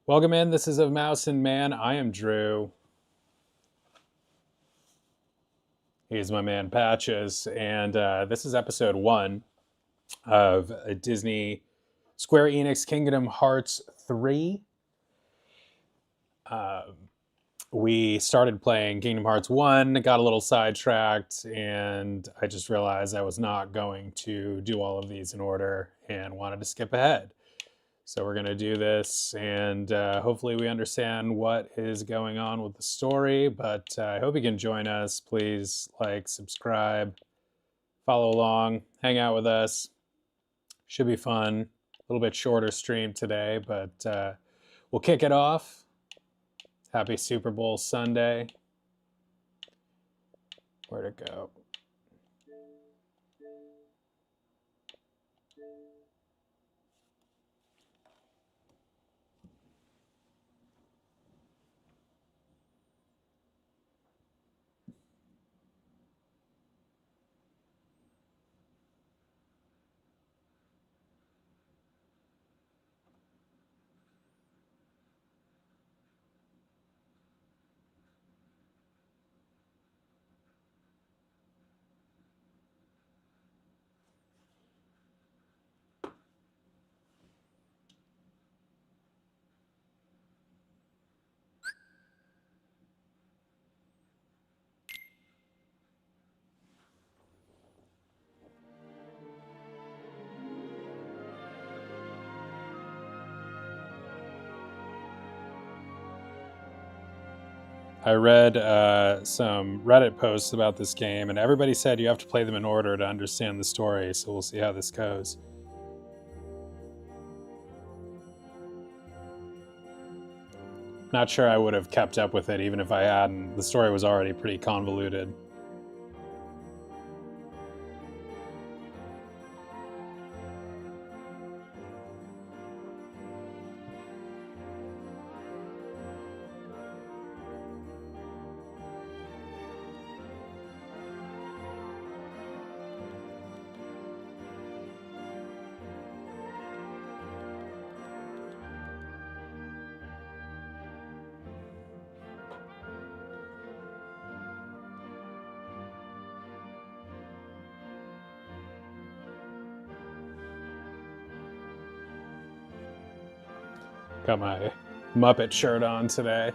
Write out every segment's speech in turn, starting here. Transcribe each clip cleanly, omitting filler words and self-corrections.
Welcome in. This is Of Mouse and Man. I am Drew. He's my man Patches, and this is episode 1 of Disney SquareEnix Kingdom Hearts 3. We started playing Kingdom Hearts 1, got a little sidetracked, and I just realized I was not going to do all of these in order and wanted to skip ahead. So we're going to do this, and hopefully we understand what is going on with the story, but I hope you can join us. Please like, subscribe, follow along, hang out with us. Should be fun. A little bit shorter stream today, but we'll kick it off. Happy Super Bowl Sunday. Where'd it go? I read some Reddit posts about this game, and everybody said you have to play them in order to understand the story, so we'll see how this goes. Not sure I would have kept up with it even if I hadn't. The story was already pretty convoluted. Got my Muppet shirt on today.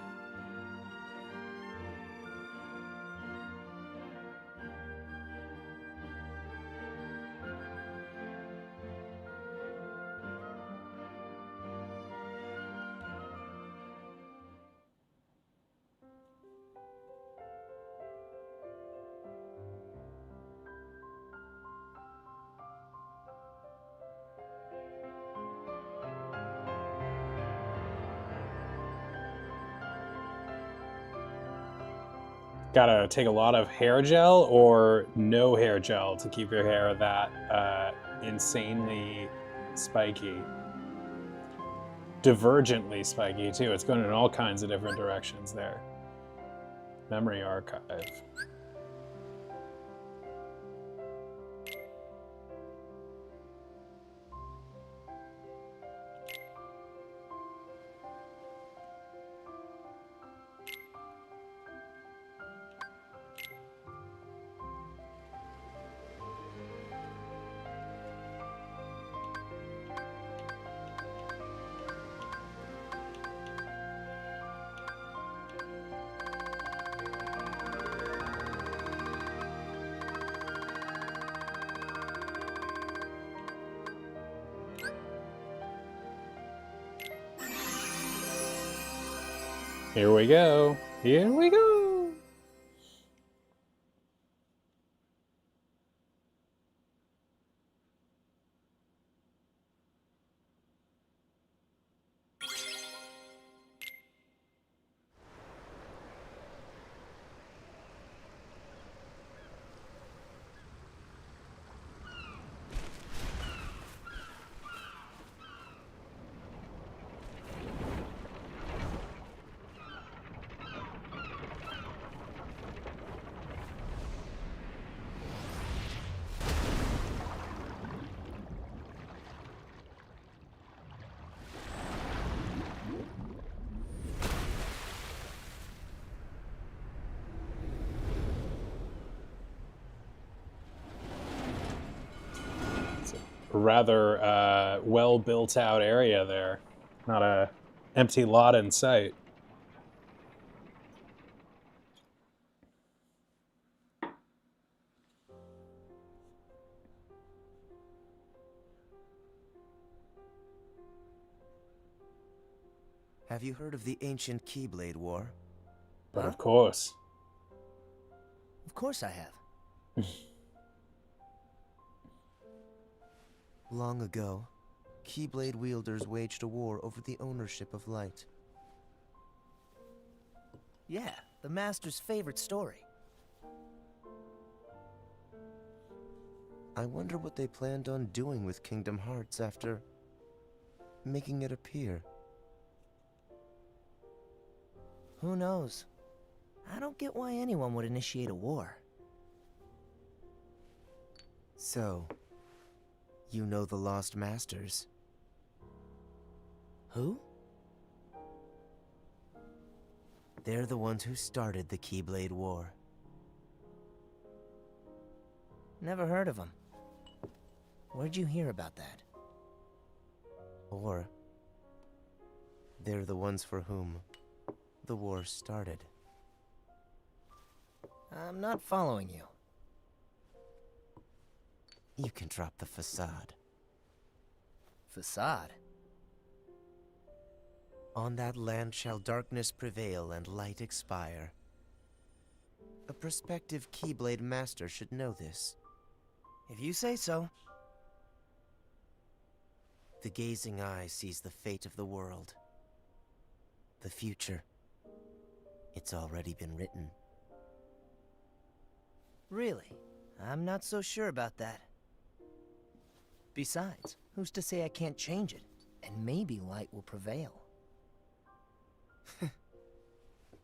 Gotta take a lot of hair gel or no hair gel to keep your hair that insanely spiky. Divergently spiky too. It's going in all kinds of different directions there. Memory archive. Here we go. Here we go. rather well built out area there. Not a empty lot in sight. Have you heard of the ancient Keyblade War? But of course. Of course I have. Long ago, Keyblade wielders waged a war over the ownership of light. Yeah, the Master's favorite story. I wonder what they planned on doing with Kingdom Hearts after making it appear. Who knows? I don't get why anyone would initiate a war. So, you know the Lost Masters? Who? They're the ones who started the Keyblade War. Never heard of them. Where'd you hear about that? Or, they're the ones for whom the war started. I'm not following you. You can drop the facade. Facade? On that land shall darkness prevail and light expire. A prospective Keyblade master should know this. If you say so. The gazing eye sees the fate of the world. The future. It's already been written. Really? I'm not so sure about that. Besides, who's to say I can't change it? And maybe light will prevail.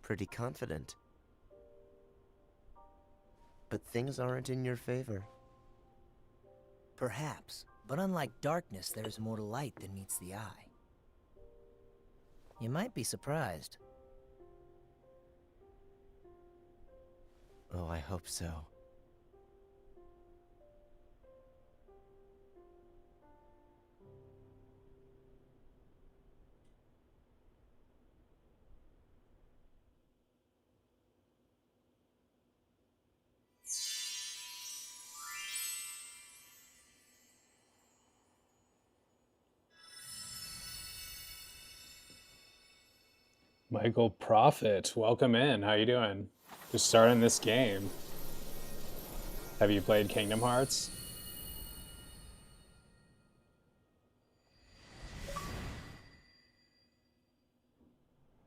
Pretty confident. But things aren't in your favor. Perhaps, but unlike darkness, there's more to light than meets the eye. You might be surprised. Oh, I hope so. Michael Prophet, welcome in. How you doing? Just starting this game. Have you played Kingdom Hearts?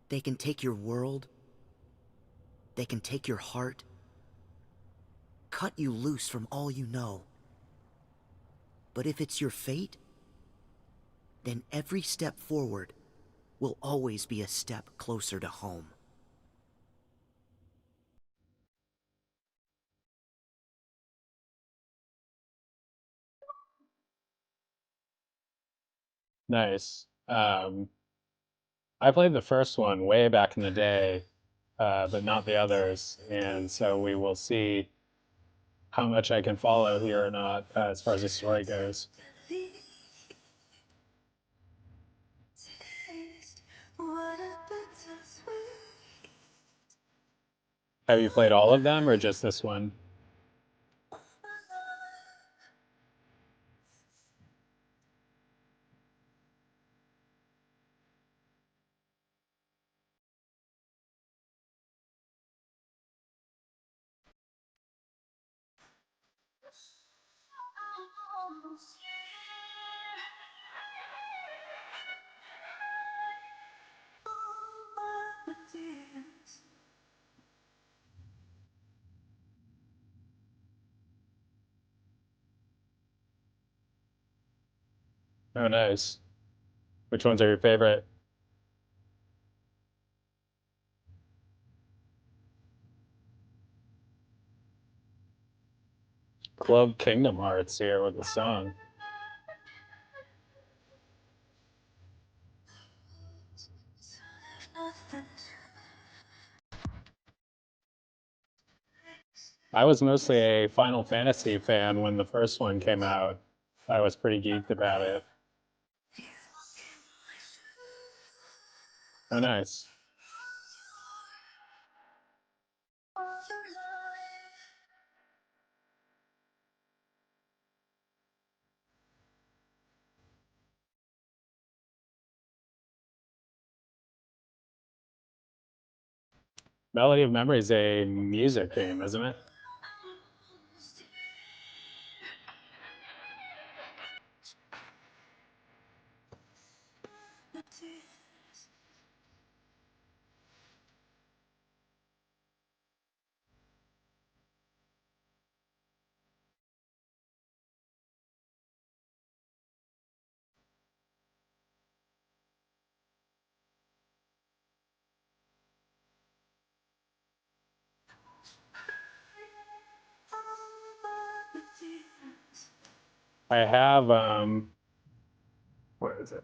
They can take your world. They can take your heart. Cut you loose from all you know. But if it's your fate, then every step forward will always be a step closer to home. Nice. I played the first one way back in the day, but not the others, and so we will see how much I can follow here or not as far as the story goes. Have you played all of them or just this one? Oh, nice. Which ones are your favorite? Club Kingdom Hearts here with the song. I was mostly a Final Fantasy fan when the first one came out. I was pretty geeked about it. Oh, nice. Melody of Memory is a music game, isn't it? I have what is it?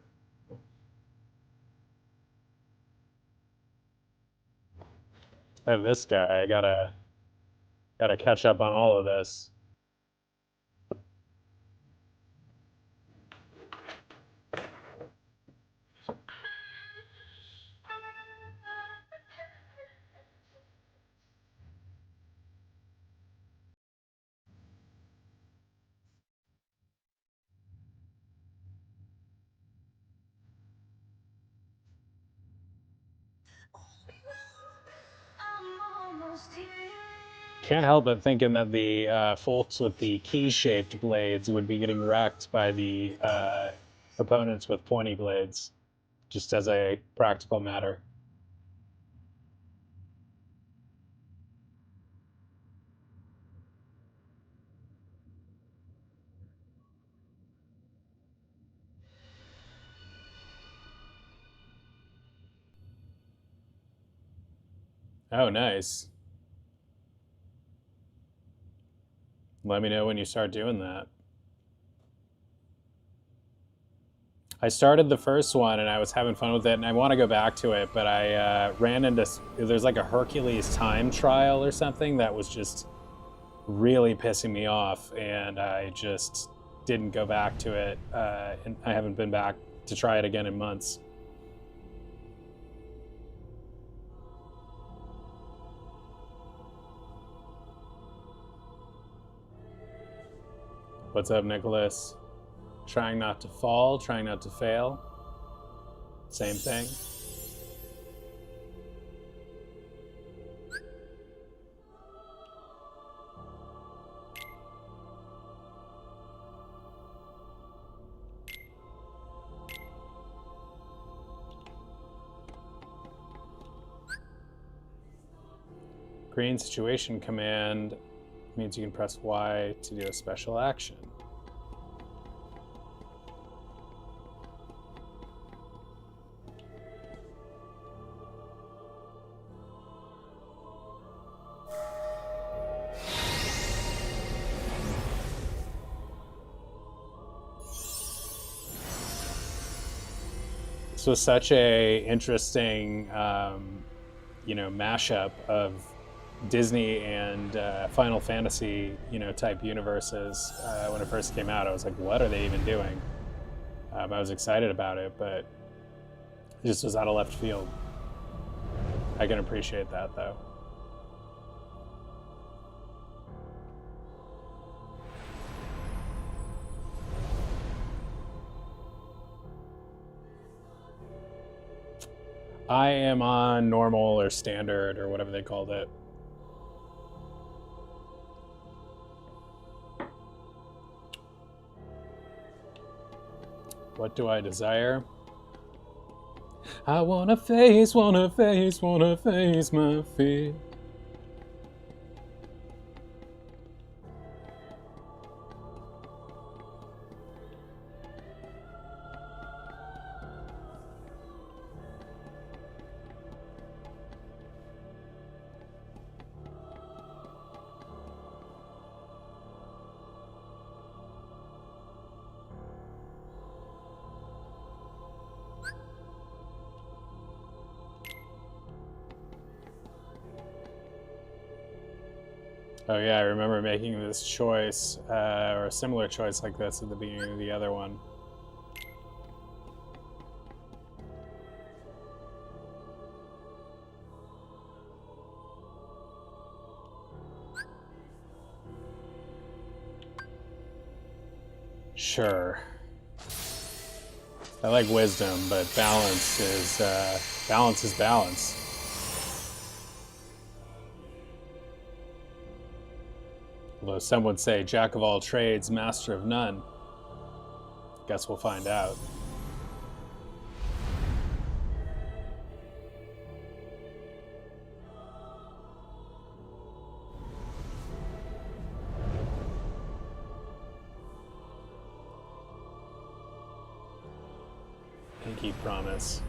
I have this guy. I gotta catch up on all of this. Can't help but thinking that the folks with the key-shaped blades would be getting wrecked by the opponents with pointy blades, just as a practical matter. Oh, nice. Let me know when you start doing that. I started the first one and I was having fun with it, and I want to go back to it, but I ran into there's like a Hercules time trial or something that was just really pissing me off, and I just didn't go back to it, and I haven't been back to try it again in months. What's up, Nicholas? Trying not to fall, trying not to fail. Same thing. Green situation command means you can press Y to do a special action. This was such a interesting, mashup of Disney and Final Fantasy, type universes. When it first came out, I was like, "What are they even doing?" I was excited about it, but it just was out of left field. I can appreciate that, though. I am on normal or standard or whatever they called it. What do I desire? I wanna face my fear. Oh yeah, I remember making this choice, or a similar choice like this at the beginning of the other one. Sure. I like wisdom, but balance is balance. Although some would say jack of all trades, master of none. Guess we'll find out. Pinky promise.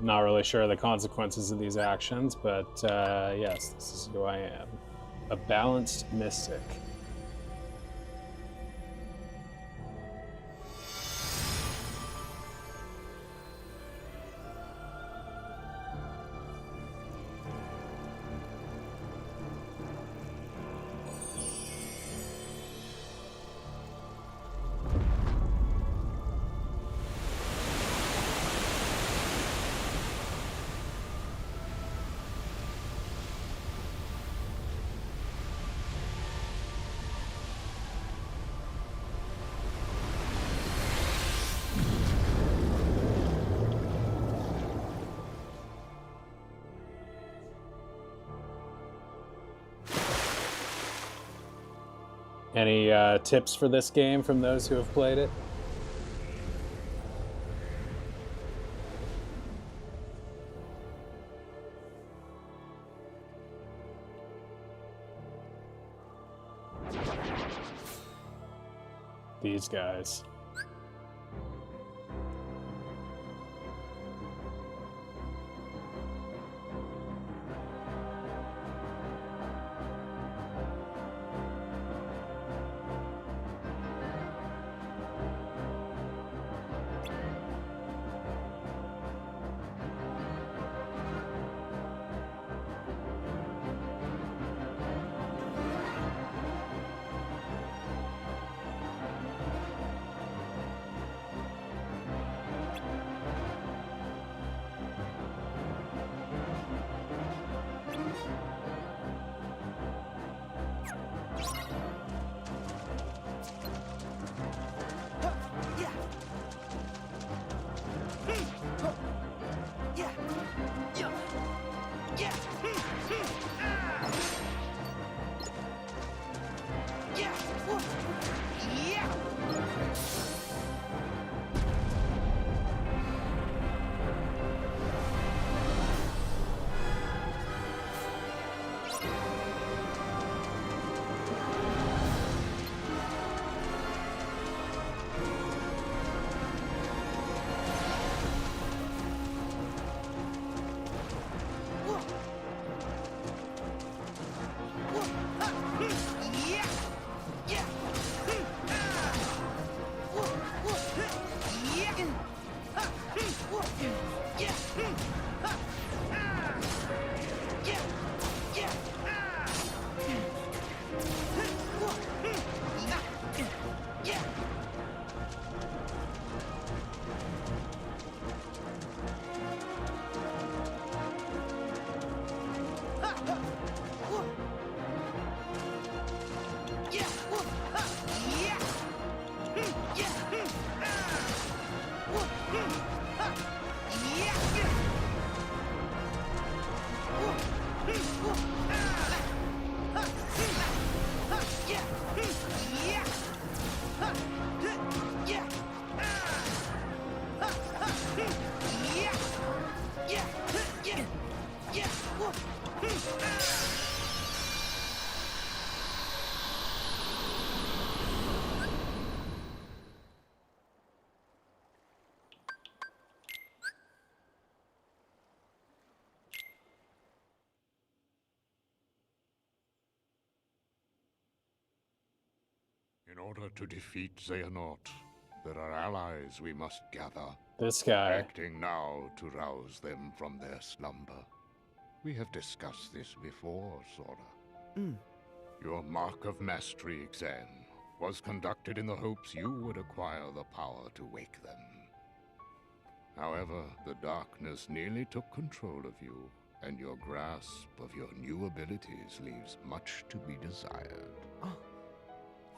Not really sure of the consequences of these actions, but yes, this is who I am. A balanced mystic. Any tips for this game from those who have played it? These guys. order to defeat Xehanort, there are allies we must gather. This guy. Acting now to rouse them from their slumber. We have discussed this before, Sora. Your Mark of Mastery exam was conducted in the hopes you would acquire the power to wake them. However, the darkness nearly took control of you, and your grasp of your new abilities leaves much to be desired.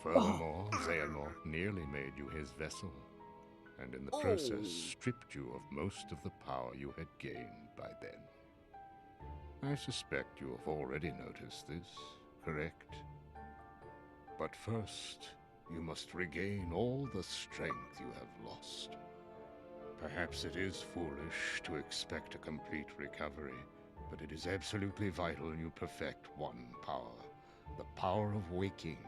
Furthermore, Xehanort nearly made you his vessel, and in the process stripped you of most of the power you had gained by then. I suspect you have already noticed this, correct? But first, you must regain all the strength you have lost. Perhaps it is foolish to expect a complete recovery, but it is absolutely vital you perfect one power, the power of waking,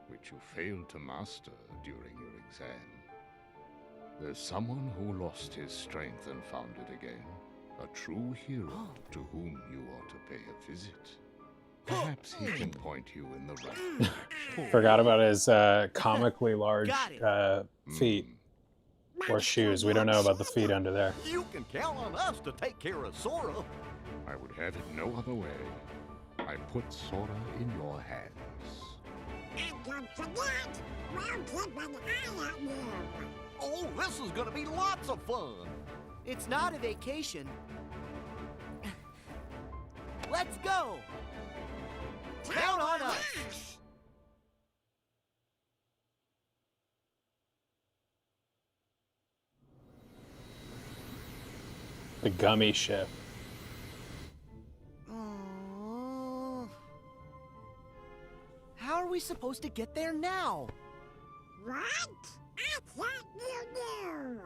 which you failed to master during your exam. There's someone who lost his strength and found it again, a true hero to whom you ought to pay a visit. Perhaps he can point you in the right direction. Forgot about his comically large feet. Or shoes. We don't know about the feet under there. You can count on us to take care of Sora. I would have it no other way. I put Sora in your hands. And don't forget, we'll keep an eye on you. Oh, this is gonna be lots of fun. It's not a vacation. Let's go! Count on us! The gummy ship. How are we supposed to get there now? What? I thought you knew.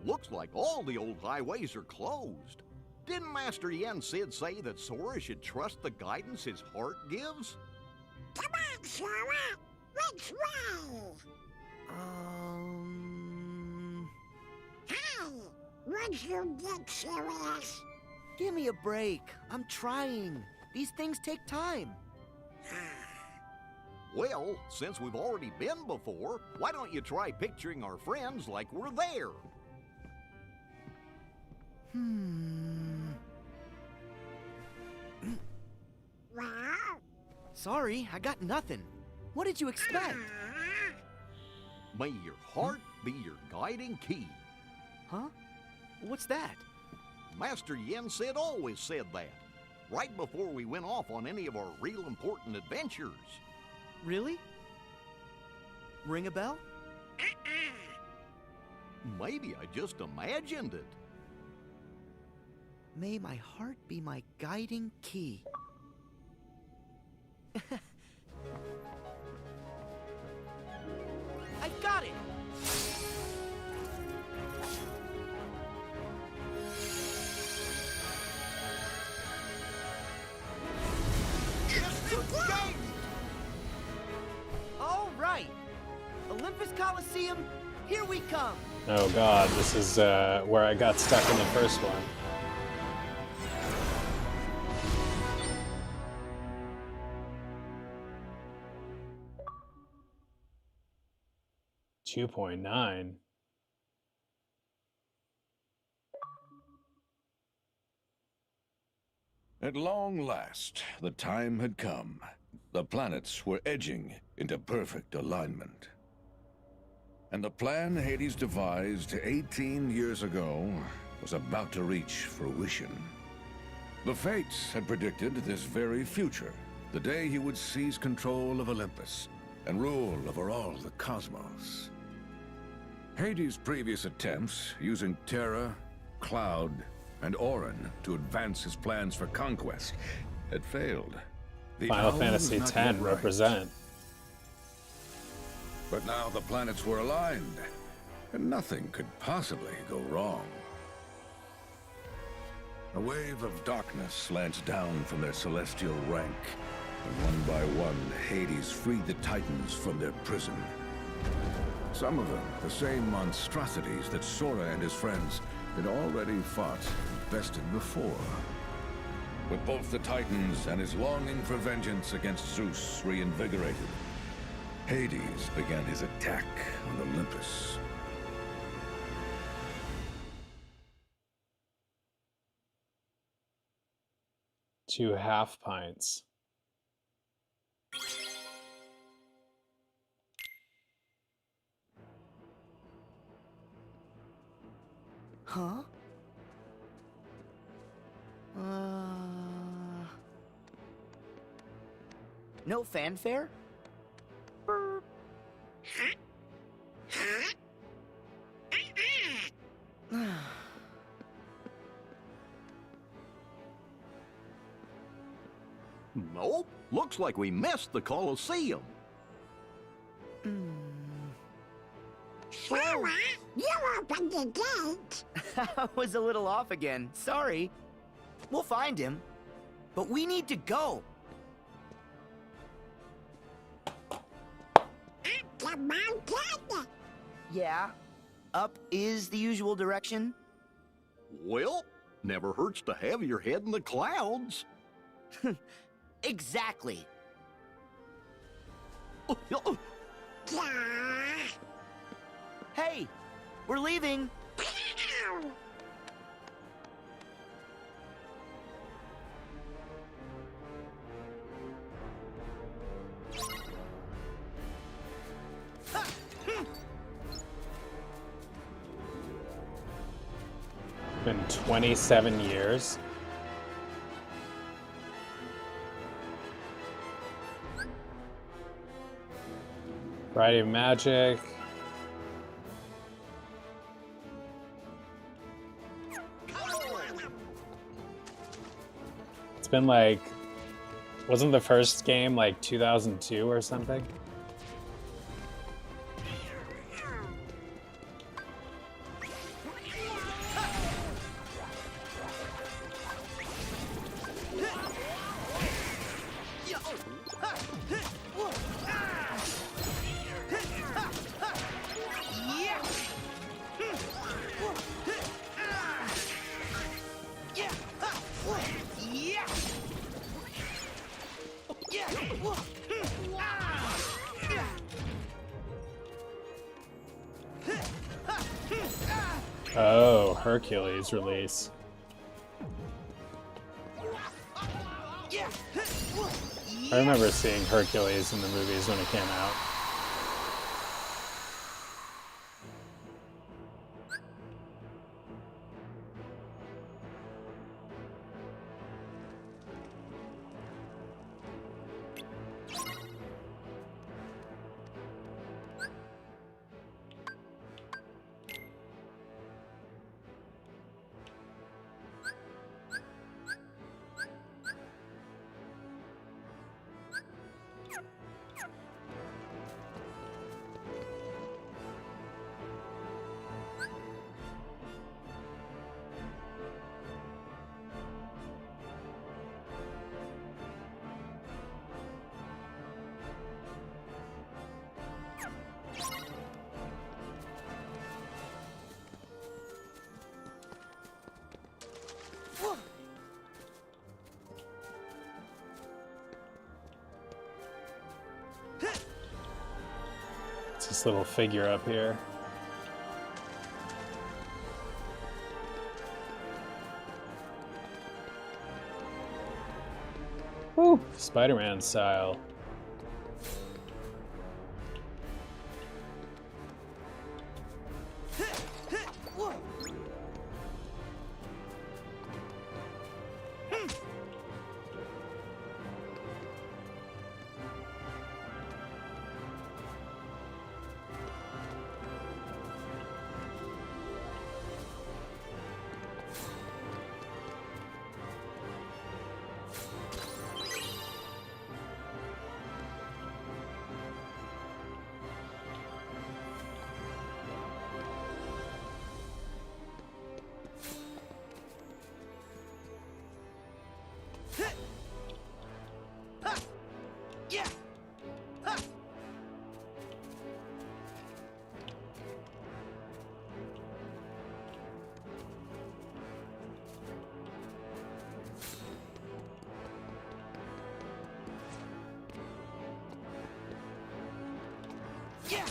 Looks like all the old highways are closed. Didn't Master Yen Sid say that Sora should trust the guidance his heart gives? Come on, Sora. Which way? Hey, would you get serious? Give me a break. I'm trying. These things take time. Well, since we've already been before, why don't you try picturing our friends like we're there? Well? Sorry, I got nothing. What did you expect? May your heart be your guiding key. Huh? What's that? Master Yen Sid always said that, right before we went off on any of our real important adventures. Really? Ring a bell? Maybe I just imagined it. May my heart be my guiding key. I got it! All right! Olympus Coliseum, here we come! Oh god, this is where I got stuck in the first one. $2.9. At long last, the time had come. The planets were edging into perfect alignment. And the plan Hades devised 18 years ago was about to reach fruition. The Fates had predicted this very future, the day he would seize control of Olympus and rule over all the cosmos. Hades' previous attempts, using Terra, Cloud, and Auron to advance his plans for conquest, had failed. The Final hour Fantasy was not X yet right. represent. But now the planets were aligned, and nothing could possibly go wrong. A wave of darkness slanced down from their celestial rank, and one by one, Hades freed the Titans from their prison. Some of them, the same monstrosities that Sora and his friends had already fought and bested before. With both the Titans and his longing for vengeance against Zeus reinvigorated, Hades began his attack on Olympus. Two half pints. Huh? No fanfare? Nope. Looks like we missed the Colosseum. Sarah, you opened the gate. I was a little off again. Sorry. We'll find him. But we need to go. The mountain. Yeah. Up is the usual direction. Well, never hurts to have your head in the clouds. Exactly. Hey, we're leaving. Been 27 years. Friday of Magic. It's been like, wasn't the first game like 2002 or something? Oh, Hercules release. I remember seeing Hercules in the movies when it came out. It's this little figure up here. Woo! Spider-Man style. Yeah.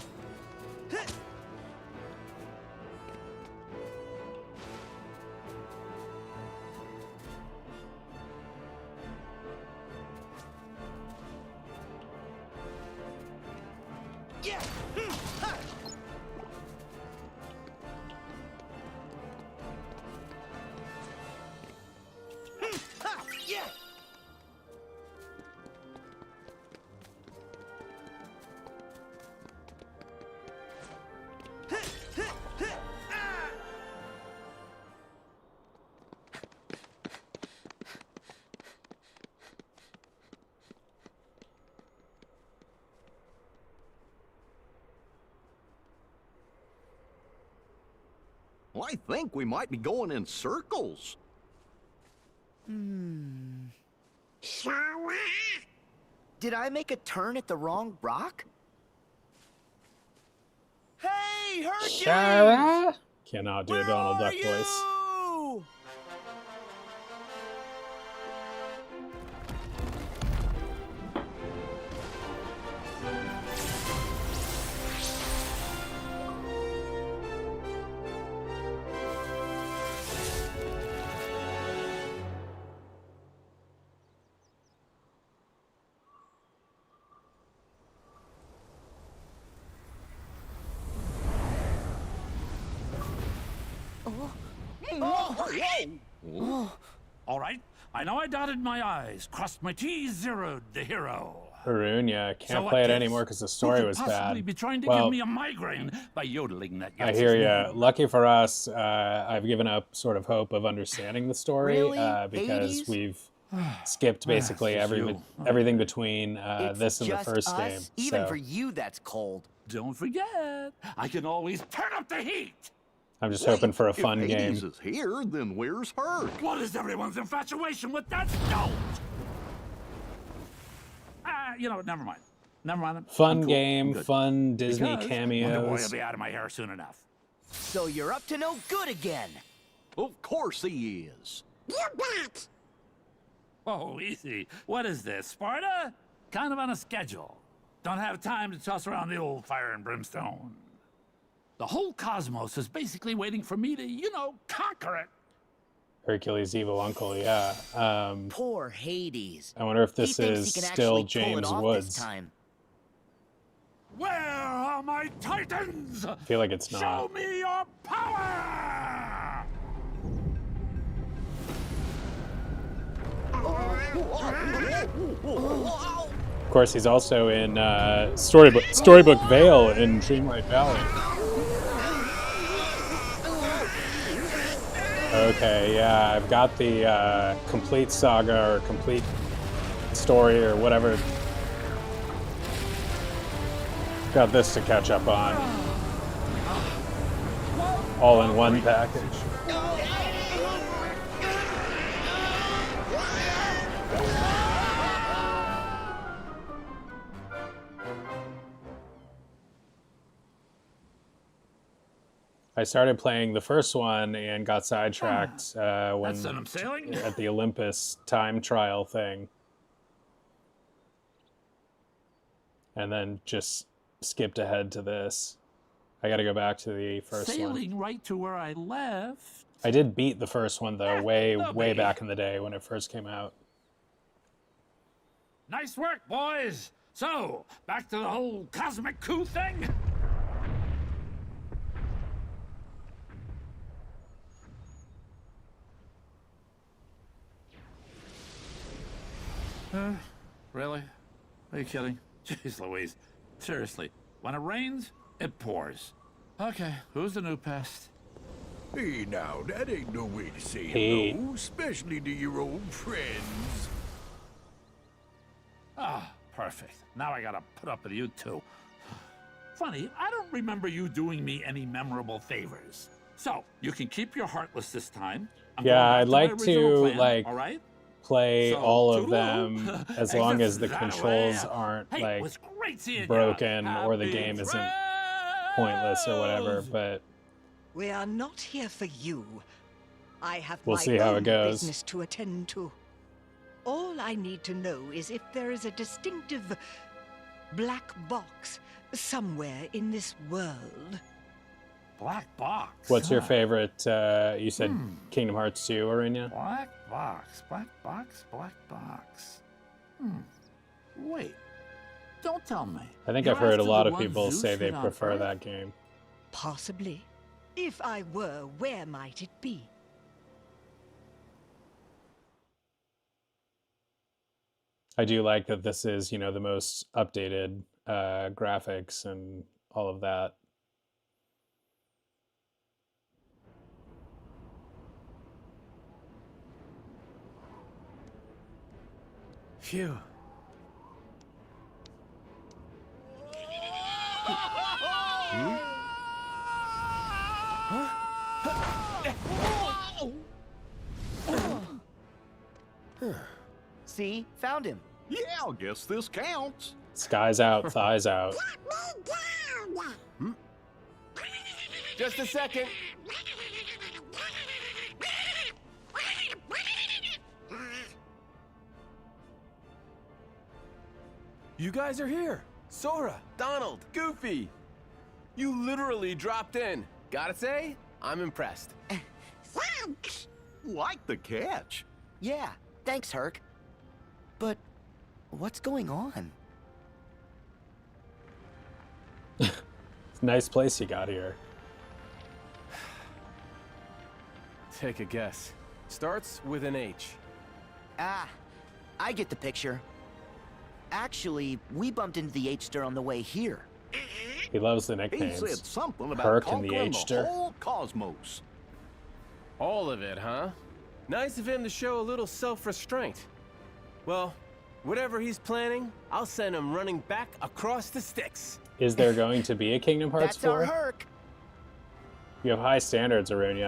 Yeah. Ha. Ha. Yeah. Well, I think we might be going in circles. Did I make a turn at the wrong rock? Hey, Hercules! Shara? Cannot do a Where Donald are Duck voice. you? All right, I know I dotted my I's, crossed my T's, zeroed the hero. Haroon, yeah, can't So what play it gives? anymore because the Who story could was possibly bad. be trying to Well, give me a migraine by yodeling that I Yahtzee hear name? you. Lucky for us, I've given up sort of hope of understanding the story Really? because Hades? we've skipped basically Just you. everything between It's this and the just first us? game. Even So for you, that's cold. Don't forget, I can always turn up the heat. I'm just hoping for a If fun Hades game. is here, then where's Herc? What is everyone's infatuation with that stone? You know what? Never mind. Never mind. Fun I'm cool. game, I'm good. fun Disney Because Wonder Boy will cameos. be out of my hair soon enough. So you're up to no good again. Of course he is. You bet. Oh, easy. What is this, Sparta? Kind of on a schedule. Don't have time to toss around the old fire and brimstone. The whole cosmos is basically waiting for me to, you know, conquer it. Hercules' evil uncle, yeah. Poor Hades. I wonder if He this thinks is he can still actually pull it James off Woods. this time. Where are my titans? I feel like it's Show not. me your power! Of course, he's also in Storybook Vale in Dreamlight Valley. Okay, yeah, I've got the complete saga or complete story or whatever. Got this to catch up on. All in one package. I started playing the first one and got sidetracked when That's what I'm sailing. at the Olympus time trial thing, and then just skipped ahead to this. I got to go back to the first one. Sailing right to where I left. I did beat the first one though, way no way biggie. back in the day when it first came out. Nice work, boys. So, back to the whole cosmic coup thing. Really? Are you kidding? Jeez Louise. Seriously, when it rains, it pours. Okay, who's the new pest? Hey, now, that ain't no way to say Hey. hello, especially to your old friends. Ah, perfect. Now I gotta put up with you too. Funny, I don't remember you doing me any memorable favors. So, you can keep your heartless this time. I'm Yeah, going back I'd my like original to, plan, like, all right? Play So, all of toodaloo. them as long as the Exit controls that away. aren't Hey, it like was great seeing ya. broken or the Happy game isn't pointless or whatever. trails. But We are not here for you. I have We'll my see how it own goes. business to attend to. All I need to know is if there is a distinctive black box somewhere in this world. Black box. What's your huh? favorite? You said Kingdom Hearts 2, Arunia? Black box, black box, black box. Wait, don't tell me. I think You're I've heard a after lot the of one people Zeus say they hid on prefer Earth? that game. Possibly. If I were, where might it be? I do like that this is, you know, the most updated graphics and all of that. Phew. See? Found him. Yeah, I guess this counts. Skies out, thighs out. Let me down. Just a second. You guys are here. Sora, Donald, Goofy. You literally dropped in. Gotta say, I'm impressed. Thanks. Like the catch. Yeah, thanks, Herc. But what's going on? It's a nice place you got here. Take a guess. Starts with an H. Ah, I get the picture. Actually, we bumped into the H-Stir on the way here. He loves the He nicknames. said something about Herc and the conquering the H-Stir. whole cosmos. All of it, huh? Nice of him to show a little self-restraint. Well, whatever he's planning, I'll send him running back across the sticks. Is there going to be a Kingdom Hearts That's our 4? Herc. You have high standards, Arunia.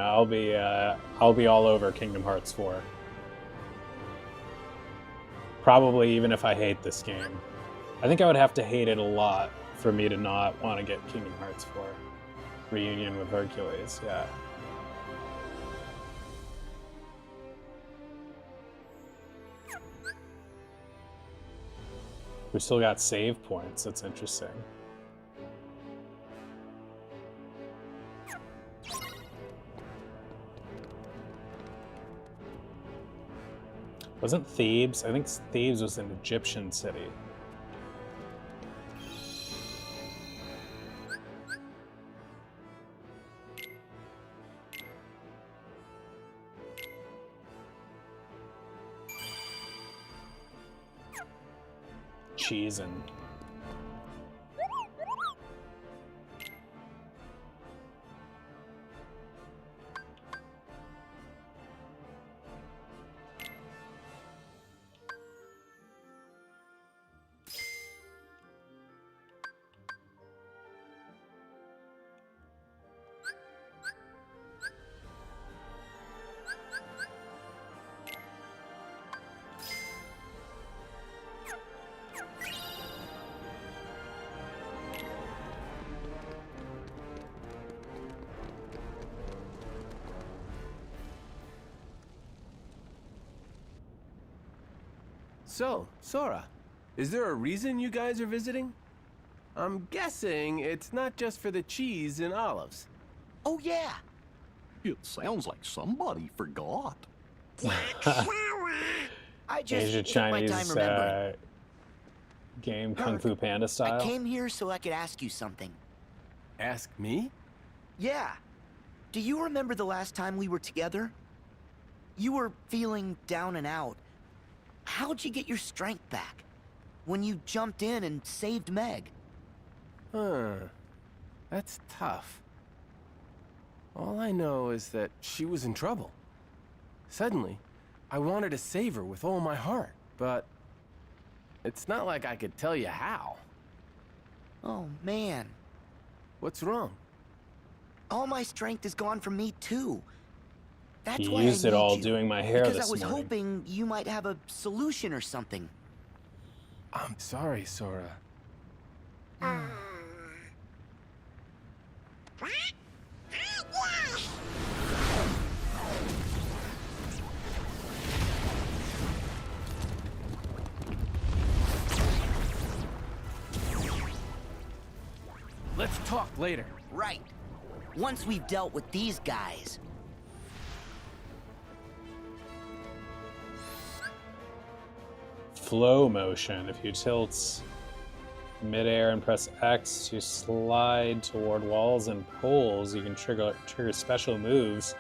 I'll be all over Kingdom Hearts 4. Probably even if I hate this game. I think I would have to hate it a lot for me to not want to get Kingdom Hearts 4. Reunion with Hercules, yeah. We still got save points, that's interesting. Wasn't Thebes? I think Thebes was an Egyptian city. Cheese and So, Sora, is there a reason you guys are visiting? I'm guessing it's not just for the cheese and olives. Oh, yeah. It sounds like somebody forgot. I just Asia took my time Chinese remembering. game Kung Fu Panda style. I came here so I could ask you something. Ask me? Yeah. Do you remember the last time we were together? You were feeling down and out. How'd you get your strength back? When you jumped in and saved Meg? Huh. That's tough. All I know is that she was in trouble. Suddenly, I wanted to save her with all my heart, but it's not like I could tell you how. Oh, man. What's wrong? All my strength is gone from me, too. That's He why used I it need all you, doing my hair because this I was morning. hoping you might have a solution or something. I'm sorry, Sora. talk later. Right. Once we've dealt with these guys. Flow motion. If you tilt midair and press X to slide toward walls and poles, you can trigger special moves.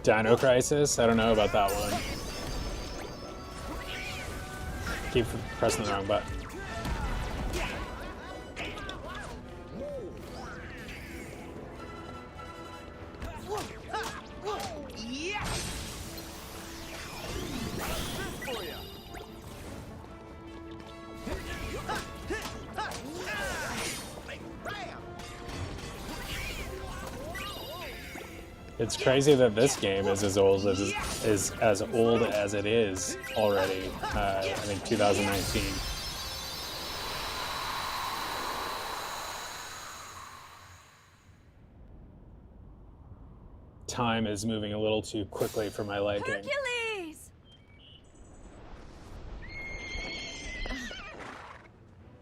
Dino Crisis? I don't know about that one. Keep pressing the wrong button. It's crazy that this game is as old as it is already. I think 2019. Time is moving a little too quickly for my liking. Hercules!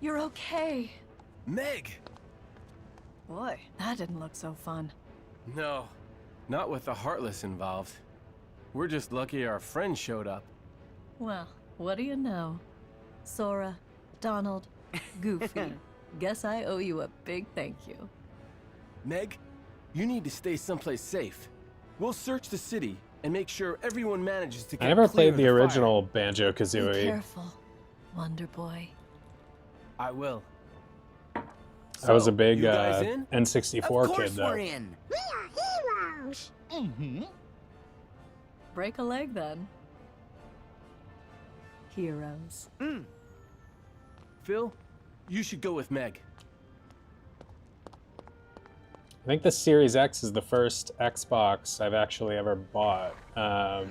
You're okay. Meg! Boy, that didn't look so fun. No, not with the Heartless involved. We're just lucky our friend showed up. Well, what do you know? Sora, Donald, Goofy. Guess I owe you a big thank you. Meg, you need to stay someplace safe. We'll search the city and make sure everyone manages to get I never clear played the of original fire. Banjo-Kazooie. Be careful, Wonder Boy. I will. I was a So, big you guys in? N64 Of course kid, though. we're in. We are heroes. Break a leg then. Heroes. Phil, you should go with Meg. I think the Series X is the first Xbox I've actually ever bought. I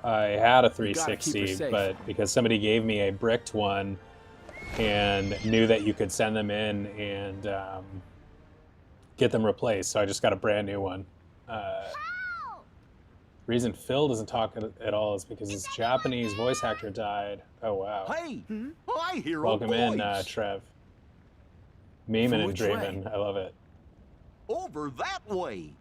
had a You gotta keep her 360, safe. but because somebody gave me a bricked one and knew that you could send them in and get them replaced, so I just got a brand new one. Reason Phil doesn't talk at all is because his Japanese voice actor died. Oh, wow. Hey, I hear Welcome a in, voice. Trev. Memeing and which dreaming. way? I love it. Over that way.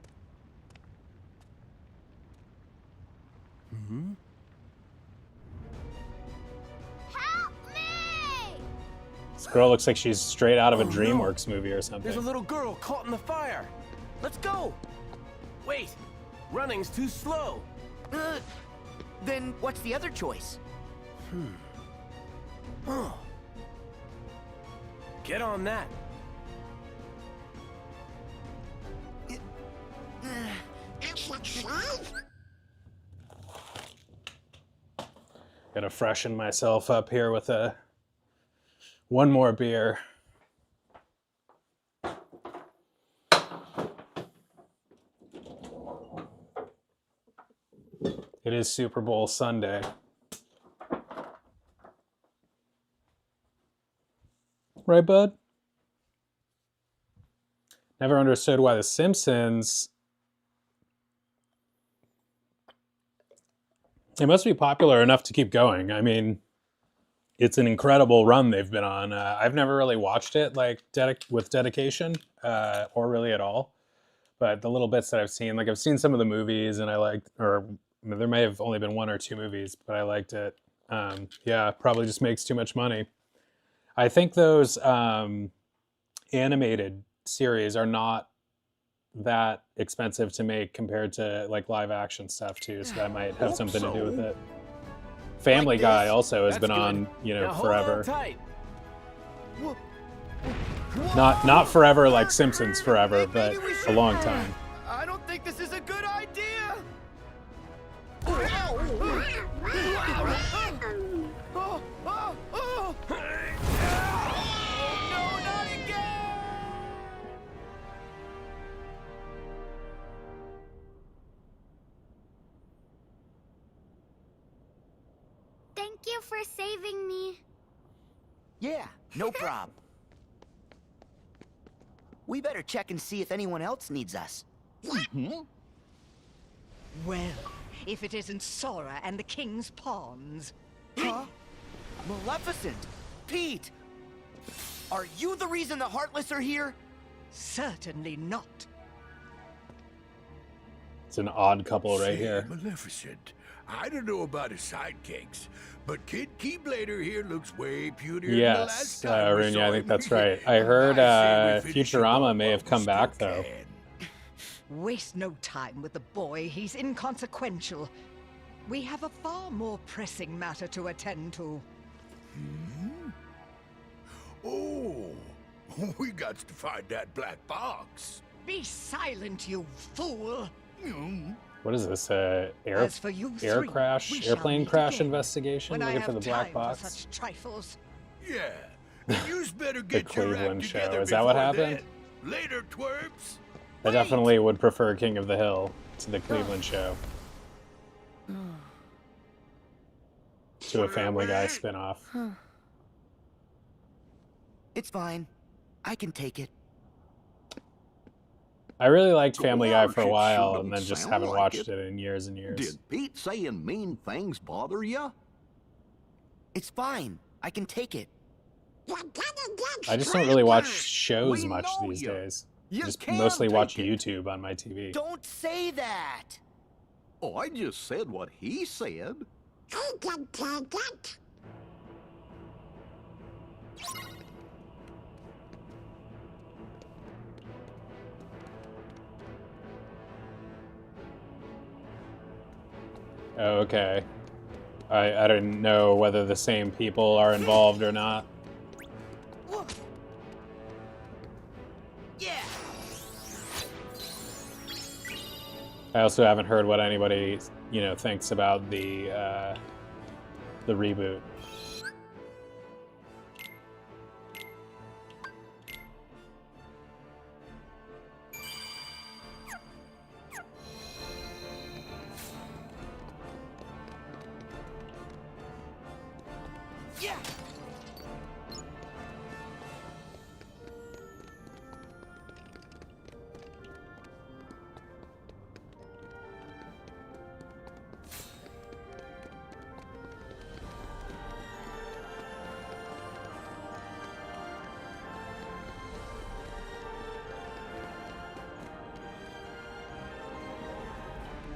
Help me! This girl looks like she's straight out of a Oh, no. DreamWorks movie or There's something. a little girl caught in the fire. Let's go. Wait, running's too slow. Then what's the other choice? Get on that. It's a trap. Gotta freshen myself up here with one more beer. It is Super Bowl Sunday. Right, bud? Never understood why The Simpsons... It must be popular enough to keep going. I mean, it's an incredible run they've been on. I've never really watched it like with dedication or really at all. But the little bits that I've seen, like I've seen some of the movies and I liked, or there may have only been one or two movies, but I liked it. Yeah, probably just makes too much money. I think those animated series are not that expensive to make compared to like live action stuff too, so that might have something to do with it. Family Guy also has That's been good. on, you know, Now hold on forever. tight. Not forever like Simpsons forever, but a long time. I don't think this is a good idea. Thank you for saving me. Yeah, no problem. We better check and see if anyone else needs us. Well, if it isn't Sora and the King's Pawns. Huh? Maleficent! Pete! Are you the reason the Heartless are here? Certainly not. It's an odd couple right here. Maleficent. I don't know about his sidekicks, but Kid Keyblader here looks way putier Yes, than the last time we Runya, saw I think him. that's right. I heard I say we finish him Futurama off may while have we come still back, though. can. Waste no time with the boy. He's inconsequential. We have a far more pressing matter to attend to. Oh, we got to find that black box. Be silent, you fool! What is this? As for you Air three, crash, we shall airplane meet crash again investigation? when I Looking for have the black time box. for such trifles. Yeah, and you's better get your act Cleveland show. together Is that what before happened? then. Later, twerps. I definitely would prefer King of the Hill to the Cleveland show. To a Family Guy spinoff. It's fine. I can take it. I really liked The Family Guy water for a sure while, doesn't and then just sound haven't like watched it. it in years and years. Did Pete saying mean things bother you? It's fine. I can take it. I just don't really watch shows We much know these ya. days. You Just can mostly watch take it. YouTube on my TV. Don't say that! Oh, I just said what he said. I can take it. Oh, okay. I didn't know whether the same people are involved or not. Yeah! I also haven't heard what anybody, thinks about the reboot. Yeah!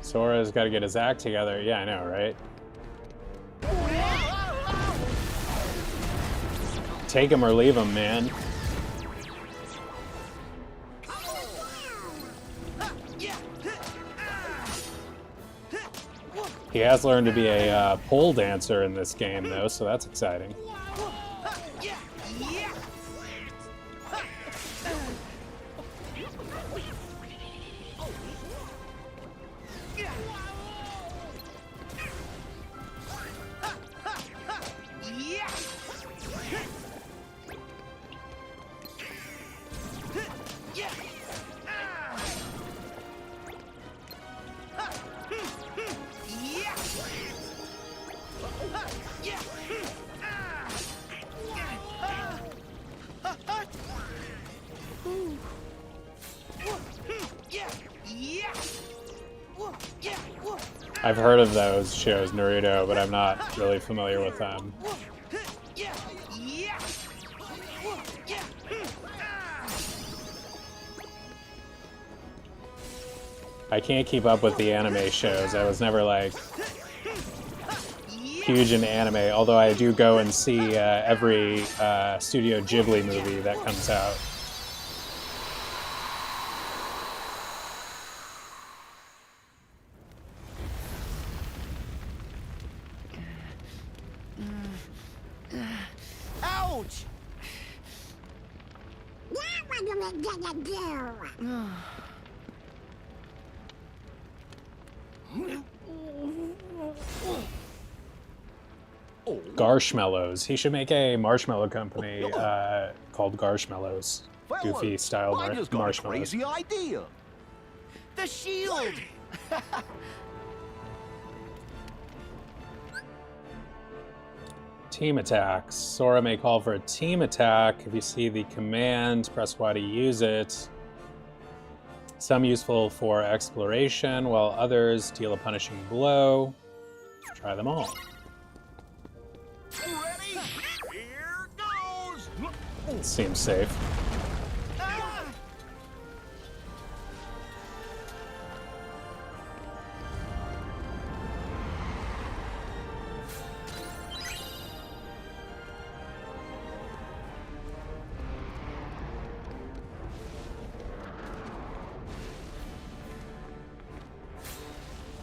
Sora's got to get his act together. Yeah, I know, right? Take him or leave him, man. He has learned to be a pole dancer in this game, though, so that's exciting. I've heard of those shows, Naruto, but I'm not really familiar with them. I can't keep up with the anime shows. I was never, huge into anime, although I do go and see every Studio Ghibli movie that comes out. Ouch! Now what are we gonna do? Garshmallows. He should make a marshmallow company called Garshmallows. Goofy style I just got a marshmallows. crazy idea. The shield! Team attacks. Sora may call for a team attack. If you see the command, press Y to use it. Some useful for exploration, while others deal a punishing blow. Try them all. Ready? Here goes. Seems safe.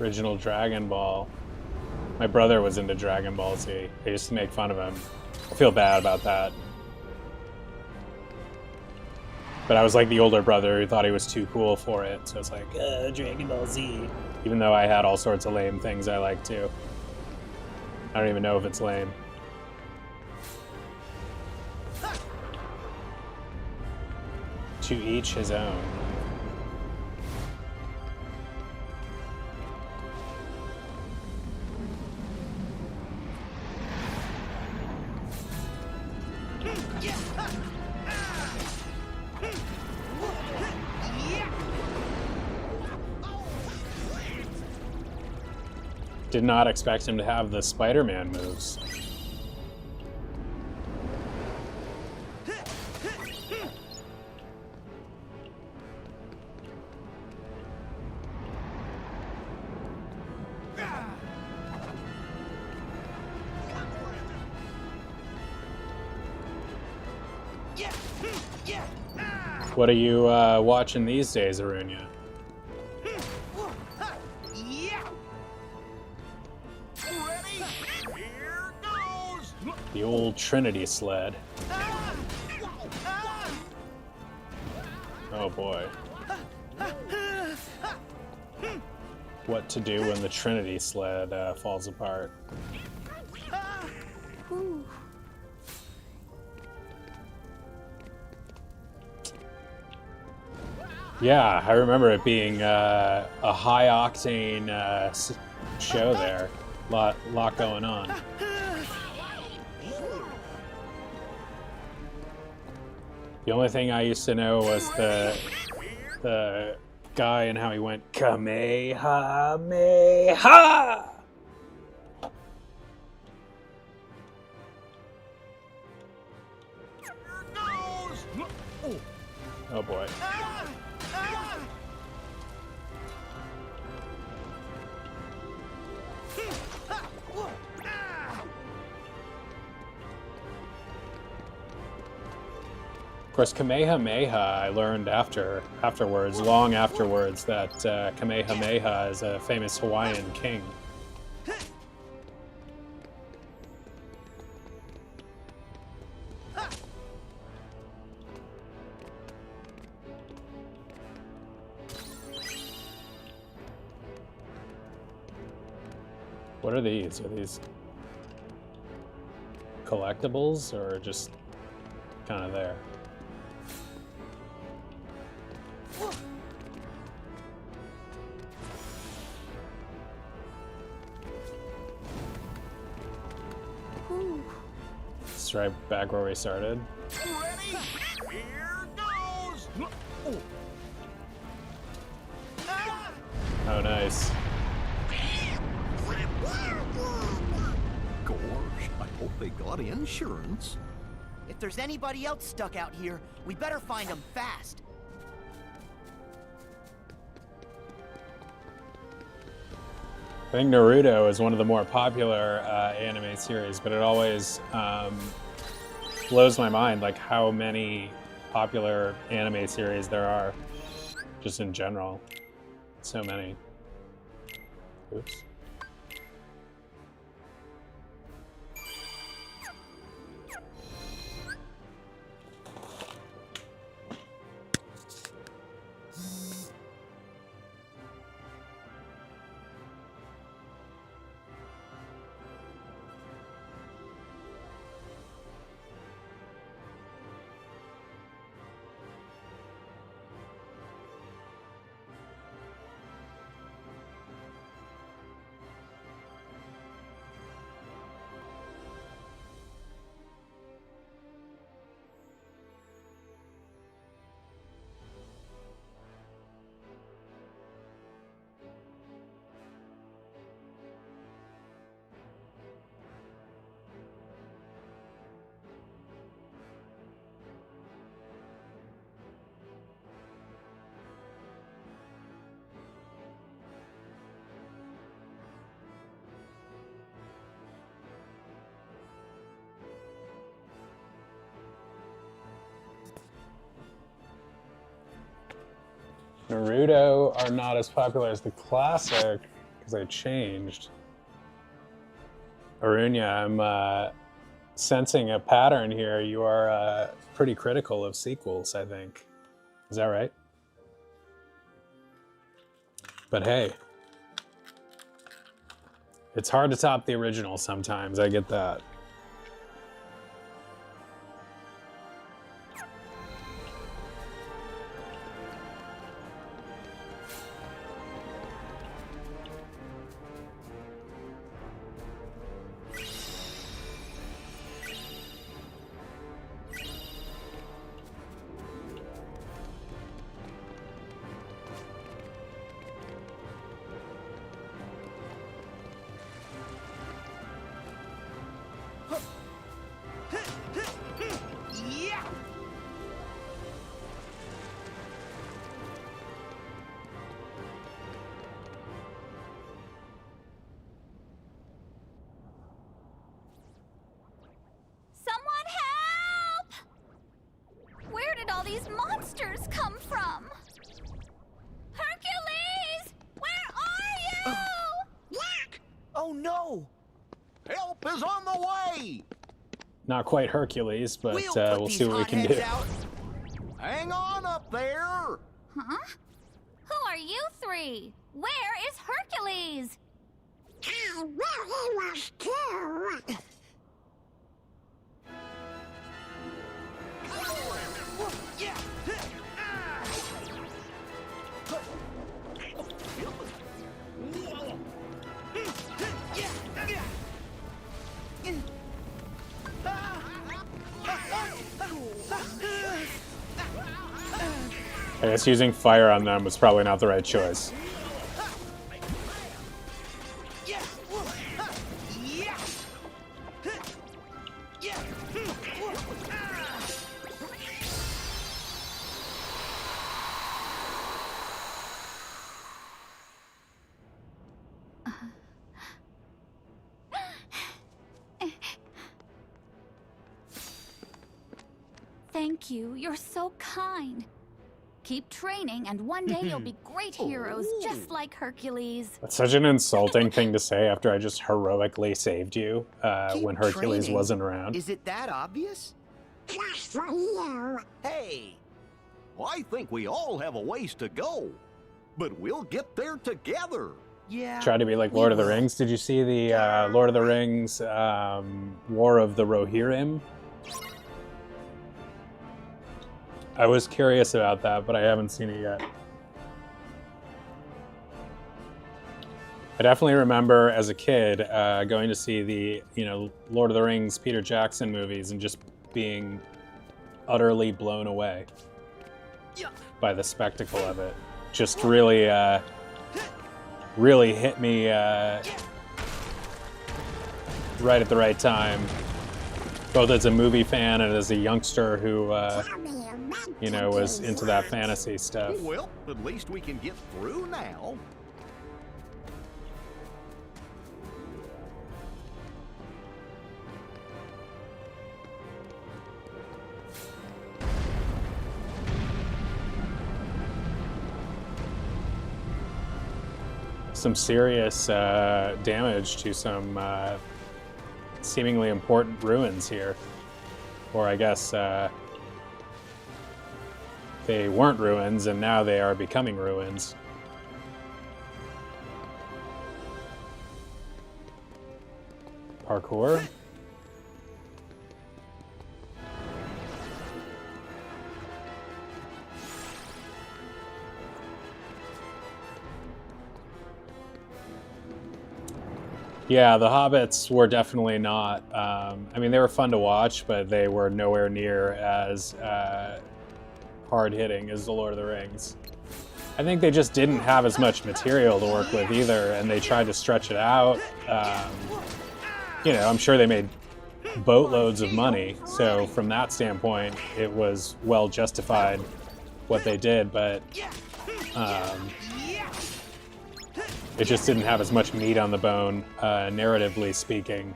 Original Dragon Ball. My brother was into Dragon Ball Z. I used to make fun of him. I feel bad about that. But I was like the older brother who thought he was too cool for it. So it's like, Dragon Ball Z. Even though I had all sorts of lame things I liked too. I don't even know if it's lame. To each his own. Did not expect him to have the Spider-Man moves. What are you watching these days, Arunia? The old Trinity sled. Oh boy. What to do when the Trinity sled falls apart. Yeah, I remember it being a high-octane show there. Lot going on. The only thing I used to know was the guy and how he went Kamehameha! Oh boy. Of course, Kamehameha, I learned afterwards, long afterwards, that Kamehameha is a famous Hawaiian king. What are these? Are these collectibles or just kind of there? Let's right back where we started. Ready? Here goes. Oh, nice. Gosh, I hope they got insurance. If there's anybody else stuck out here, we better find them fast. I think Naruto is one of the more popular anime series, but it always blows my mind like how many popular anime series there are, just in general. So many. Oops. Naruto are not as popular as the classic because I changed. Arunya, I'm sensing a pattern here. You are pretty critical of sequels, I think. Is that right? But hey, it's hard to top the original sometimes. I get that. Someone help! Where did all these monsters come from? Hercules! Where are you? Yak! Oh no! Help is on the way! Not quite Hercules, but we'll see what we can do. Hang on up there! Huh? Who are you three? Where is Hercules? I really was too. I guess using fire on them was probably not the right choice. Thank you. You're so kind. Keep training, and one day you'll be great heroes, just like Hercules. That's such an insulting thing to say after I just heroically saved you when Hercules training? wasn't around. Is it that obvious? Just for you. Hey! I think we all have a ways to go, but we'll get there together. Yeah. Try to be like Lord of the Rings. Did you see the Lord of the Rings War of the Rohirrim? I was curious about that, but I haven't seen it yet. I definitely remember as a kid going to see the, Lord of the Rings Peter Jackson movies and just being utterly blown away by the spectacle of it. Just really, really hit me right at the right time. Both as a movie fan and as a youngster who, was into that fantasy stuff. Well, at least we can get through now. Some serious damage to some seemingly important ruins here. Or I guess they weren't ruins and now they are becoming ruins. Parkour? Yeah, the Hobbits were definitely not, they were fun to watch, but they were nowhere near as hard-hitting as The Lord of the Rings. I think they just didn't have as much material to work with either, and they tried to stretch it out. I'm sure they made boatloads of money, so from that standpoint, it was well justified what they did, but it just didn't have as much meat on the bone, narratively speaking.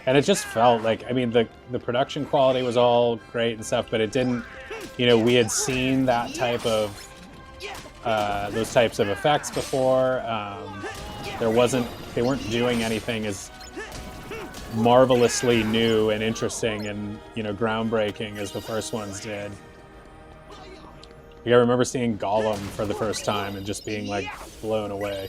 And it just felt like, I mean, the production quality was all great and stuff, but it didn't, you know, we had seen that type of, those types of effects before. They weren't doing anything as marvelously new and interesting and, you know, groundbreaking as the first ones did. Like, I remember seeing Gollum for the first time and just being, like, blown away.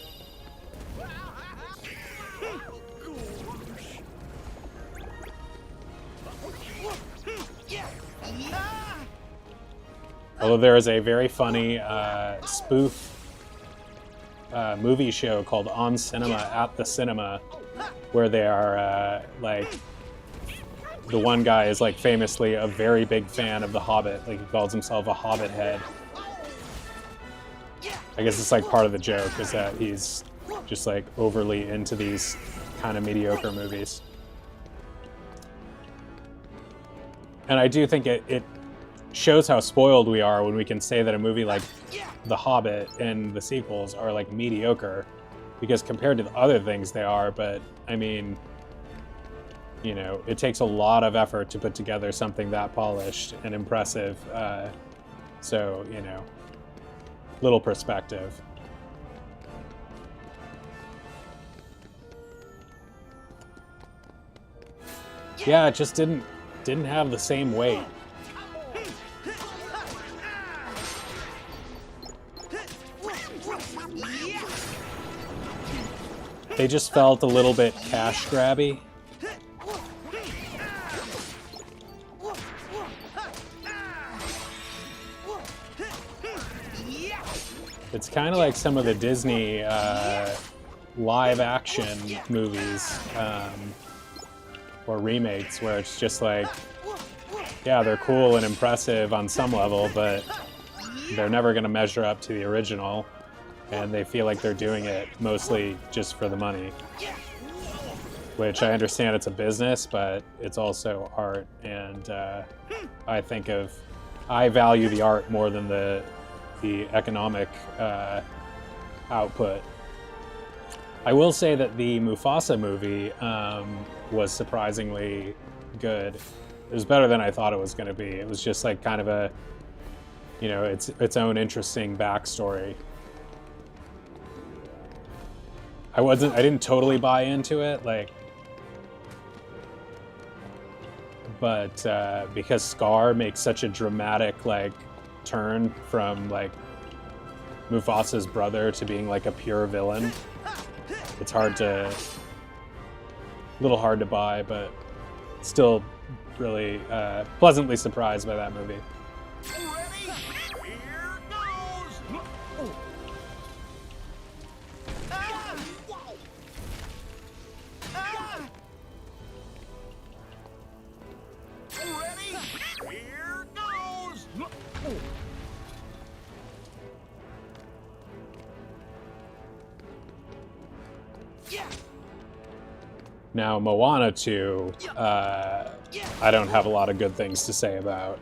Although there is a very funny spoof movie show called On Cinema at the Cinema, where they are like, the one guy is like famously a very big fan of The Hobbit. Like, he calls himself a Hobbit head. I guess it's like part of the joke is that he's just like overly into these kind of mediocre movies. And I do think it shows how spoiled we are when we can say that a movie like The Hobbit and the sequels are like mediocre, because compared to the other things they are, but I mean, you know, it takes a lot of effort to put together something that polished and impressive. So, you know, little perspective. Yeah, it just didn't have the same weight. They just felt a little bit cash grabby. It's kind of like some of the Disney live action movies or remakes, where it's just like, yeah, they're cool and impressive on some level, but they're never going to measure up to the original. And they feel like they're doing it mostly just for the money. Which I understand it's a business, but it's also art. And I value the art more than the economic output. I will say that the Mufasa movie was surprisingly good. It was better than I thought it was going to be. It was just like kind of a, you know, its own interesting backstory. I didn't totally buy into it, like, but because Scar makes such a dramatic, like, turn from, like, Mufasa's brother to being, like, a pure villain, it's a little hard to buy, but still really pleasantly surprised by that movie. Now, Moana 2, I don't have a lot of good things to say about.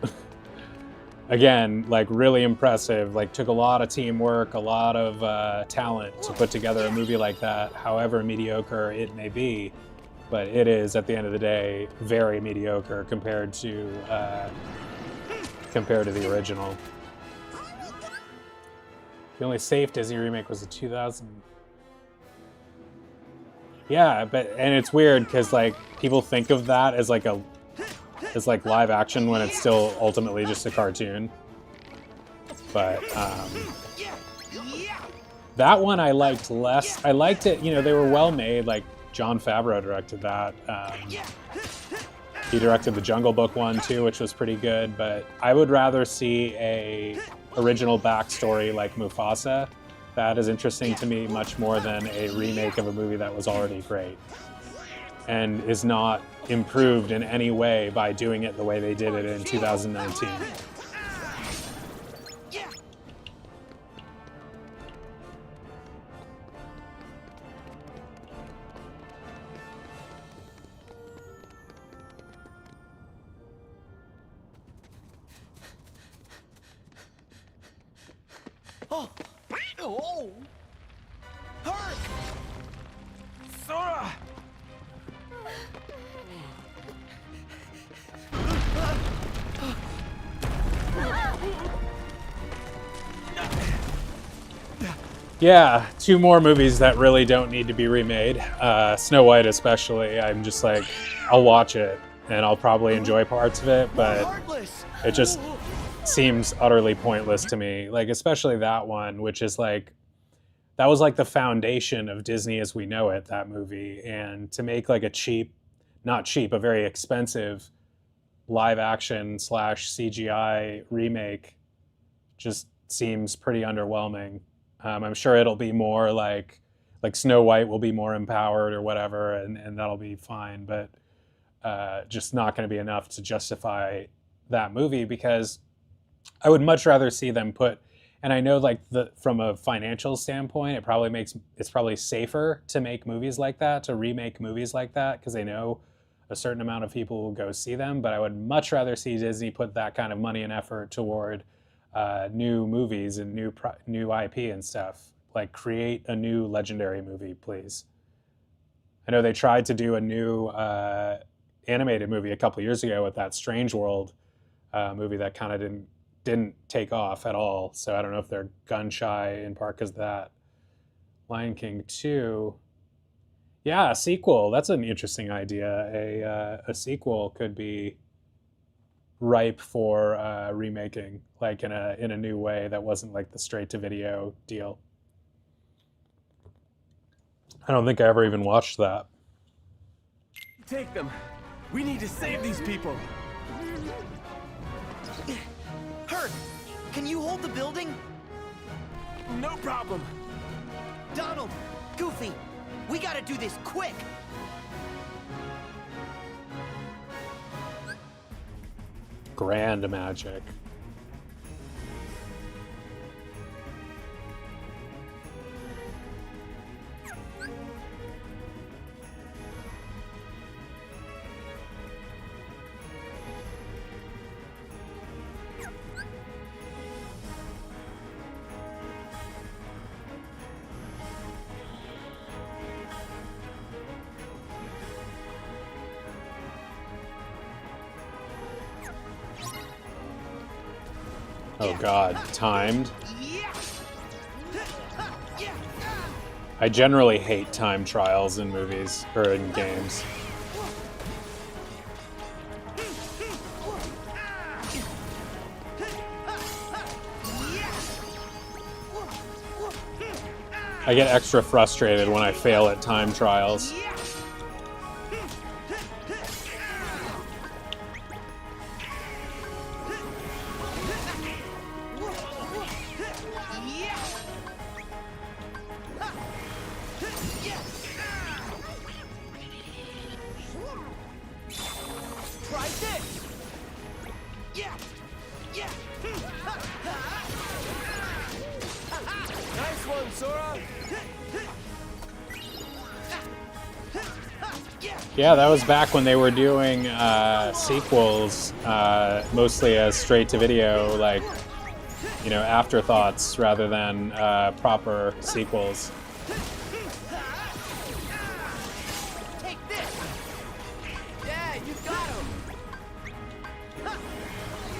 Again, like, really impressive, like, took a lot of teamwork, a lot of talent to put together a movie like that, however mediocre it may be. But it is, at the end of the day, very mediocre compared to the original. The only safe Disney remake was the 2000. Yeah, and it's weird because, like, people think of that as like live action when it's still ultimately just a cartoon. But that one I liked less. I liked it, you know, they were well made. Like, Jon Favreau directed that. He directed the Jungle Book one too, which was pretty good. But I would rather see a original backstory like Mufasa. That is interesting to me much more than a remake of a movie that was already great and is not improved in any way by doing it the way they did it in 2019. Oh! Herc! Sora! Yeah, two more movies that really don't need to be remade. Snow White especially. I'm just like, I'll watch it and I'll probably enjoy parts of it, but it just seems utterly pointless to me. Like, especially that one, which is like, that was like the foundation of Disney as we know it, that movie. And to make like a cheap, not cheap, a very expensive live action / CGI remake just seems pretty underwhelming. I'm sure it'll be more like Snow White will be more empowered or whatever, and that'll be fine. But just not going to be enough to justify that movie, because I would much rather see them put. And I know, like, from a financial standpoint, it's probably safer to make movies like that, to remake movies like that, because they know a certain amount of people will go see them. But I would much rather see Disney put that kind of money and effort toward new movies and new IP and stuff. Like, create a new legendary movie, please. I know they tried to do a new animated movie a couple years ago with that Strange World movie that kind of didn't take off at all. So I don't know if they're gun shy in part because of that. Lion King 2. Yeah, a sequel. That's an interesting idea. A sequel could be ripe for remaking, like in a new way that wasn't like the straight to video deal. I don't think I ever even watched that. Take them. We need to save these people. Hurt! Can you hold the building? No problem. Donald! Goofy! We gotta do this quick! Grand magic. Oh God, timed. I generally hate time trials in movies or in games. I get extra frustrated when I fail at time trials. Yeah, that was back when they were doing sequels mostly as straight-to-video, like, you know, afterthoughts rather than proper sequels.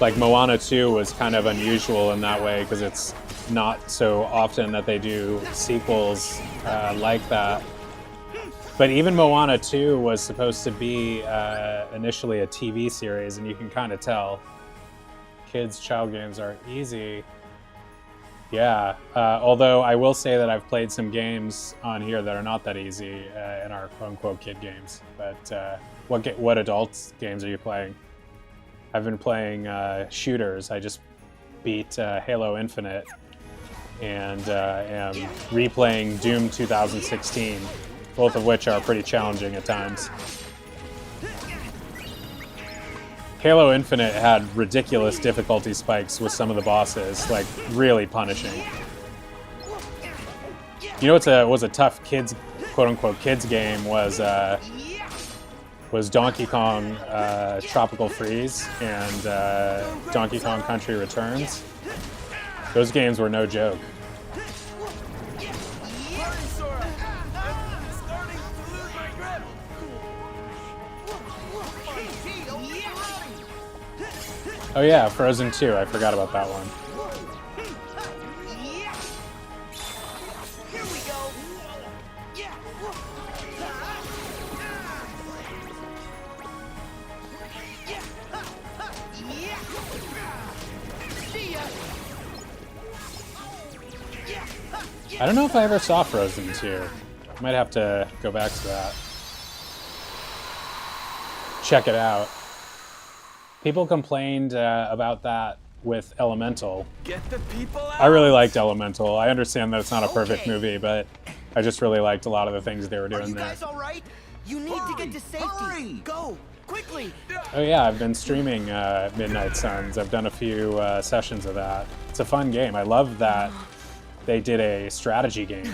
Like Moana 2 was kind of unusual in that way because it's not so often that they do sequels like that. But even Moana 2 was supposed to be initially a TV series, and you can kind of tell. Kids' child games are easy. Yeah, although I will say that I've played some games on here that are not that easy in our quote-unquote kid games. But what adult games are you playing? I've been playing shooters. I just beat Halo Infinite and am replaying Doom 2016. Both of which are pretty challenging at times. Halo Infinite had ridiculous difficulty spikes with some of the bosses, like really punishing. You know what was a tough kids, quote-unquote kids game was Donkey Kong Tropical Freeze and Donkey Kong Country Returns. Those games were no joke. Oh yeah, Frozen 2. I forgot about that one. I don't know if I ever saw Frozen 2. Might have to go back to that. Check it out. People complained about that with Elemental. Get the people out. I really liked Elemental. I understand that it's not a perfect movie, but I just really liked a lot of the things they were doing Are you there. guys all right? You need to get to safety. Go, quickly. Oh yeah, I've been streaming Midnight Suns. I've done a few sessions of that. It's a fun game. I love that they did a strategy game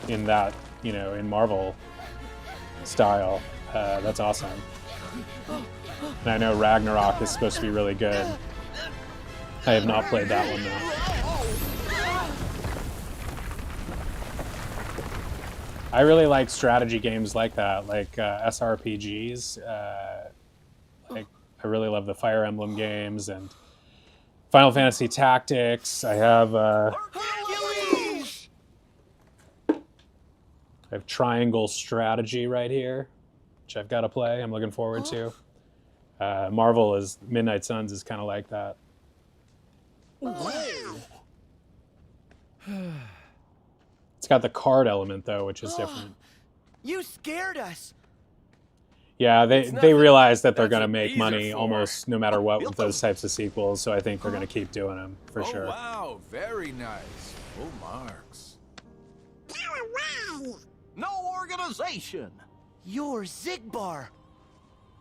in that, you know, in Marvel style. That's awesome. And I know Ragnarok is supposed to be really good. I have not played that one though. I really like strategy games like that, like SRPGs. I really love the Fire Emblem games and Final Fantasy Tactics. I have Triangle Strategy right here, which I've got to play. I'm looking forward to. Marvel is Midnight Suns is kind of like that. It's got the card element though, which is different. You scared us. Yeah, they realize that they're going to make money almost no matter what with those types of sequels, so I think they're going to keep doing them for sure. Wow, very nice. Full marks. No organization. You're Zigbar.